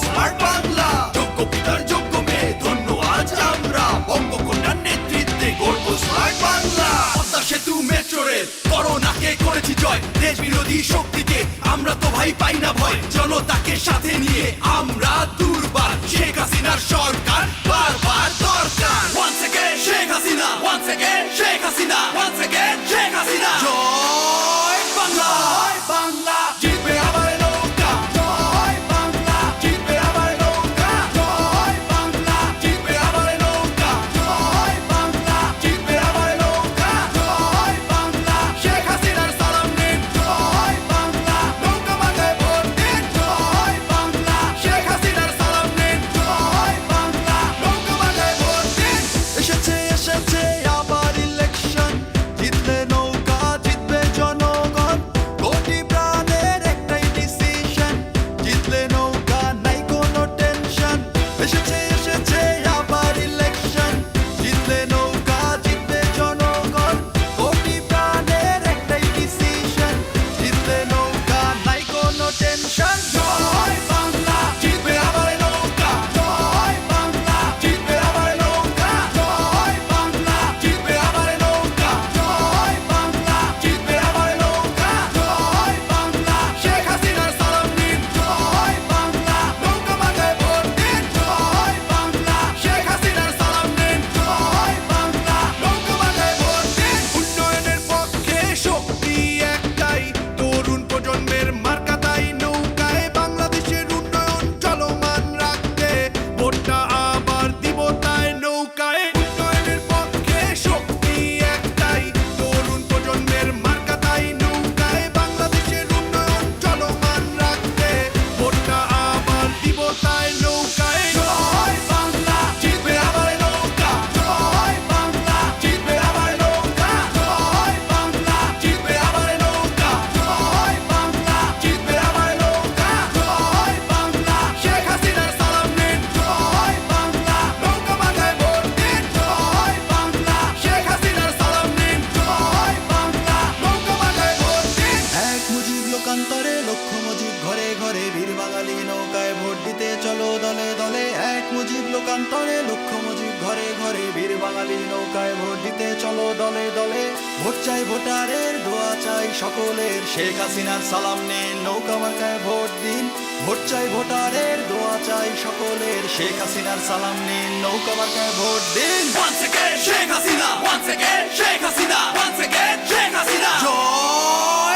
Smart Bangla. যোগ্য পিতার যোগ্য মেয়ে ধন্য আজ আমরা, বঙ্গকন্যার নেতৃত্বে গড়ব স্মার্ট বাংলা। পদ্মা সেতু মেট্রো রেল করোনাকে করেছি জয়, দেশ বিরোধী শক্তিকে আমরা তো ভাই পাই না ভয়। জনতাকে সাথে নিয়ে আমরা দুর্বার, শেখ হাসিনার সরকার বারবার দরকার। Once again Sheikh Hasina, once again Sheikh Hasina, once again Sheikh Hasina. জয় বাংলা, জয় বাংলা, জিতবে আবার নৌকা। জয় বাংলা, জিতবে আবার নৌকা। জয় বাংলা, জিতবে আবার নৌকা। জয় বাংলা, জিতবে আবার নৌকা। জয় বাংলা, শেখ হাসিনার সালাম নিন। জয় বাংলা, নৌকা মাথায় ভোট দিন। জয় বাংলা, শেখ হাসিনার সালাম নিন। জয় বাংলা, নৌকা মাথায় ভোট দিন। এসেছে এসেছে আবার ইলেকশন, জিতলে নৌকা জিতবে জনগণ। কোটি প্রাণের একটাই ডিসিশন, জিতলে নৌকা নাই কোনো টেনশন। এসেছে এসেছে আবার ইলেকশন, জিতলে নৌকা জিতবে জনগণ। কোটি প্রাণের একটাই ডিসিশন, জিতলে নৌকা নাই কোনো টেনশন। জয় বাংলা, জিতবে আবার নৌকা। জয় বাংলা, জিতবে আবার নৌকা। জয় বাংলা, জিতবে আবার নৌকা। জয় বাংলা, জিতবে আবার নৌকা। জয় বাংলা, শেখ হাসিনার সালাম নিন। জয় বাংলা, নৌকা মাথায় ভোট দিন। জয় বাংলা, শেখ হাসিনার সালাম নিন। জয় বাংলা, নৌকা মাথায় ভোট দিন। উন্নয়নের পক্ষে শক্তি একটাই, তরুণ প্রজন্মের মার্কা তাই নৌকায়। বাংলাদেশের উন্নয়ন চলমান রাখতে ভোটটা আবার দিব তাই নৌকায়। উন্নয়নের পক্ষে শক্তি একটাই, তরুণ প্রজন্মের মার্কা তাই নৌকায়। বাংলাদেশের উন্নয়ন চলমান রাখতে ভোটটা আবার দিব তাই নৌকায়। জয় বাংলা, জিতবে আবার নৌকা। জয় বাংলা, জিতবে আবার নৌকা। জয় বাংলা, জিতবে আবার নৌকা। জয় বাংলা, জিতবে আবার নৌকা। জয় বাংলা, শেখ হাসিনার সালাম নিন। জয় বাংলা, নৌকা মাথায় ভোট দিন। জয় বাংলা, শেখ হাসিনার সালাম নিন। জয় বাংলা, নৌকা মাথায় ভোট দিন। এক মুজিব লোকান্তরে লক্ষ মুজিব ঘরে ঘরে, বীর বাঙালি নৌকায় ভোট দিতে চলো দলে দলে। এক মুজিব লোকান্তরে লক্ষ মুজিব ঘরে ঘরে, বীর বাঙালি নৌকায় ভোট দিতে চলো দলে দলে। ভোট চাই ভোটারের, দোয়া চাই সকলের, শেখ হাসিনার সালাম নিন, নৌকা মার্কায় ভোট দিন। ভোট চাই ভোটারের, দোয়া চাই সকলের, শেখ হাসিনার সালাম নিন, নৌকা মার্কায় ভোট দিন। Once again Sheikh Hasina, once again Sheikh Hasina, once again Sheikh Hasina. জয়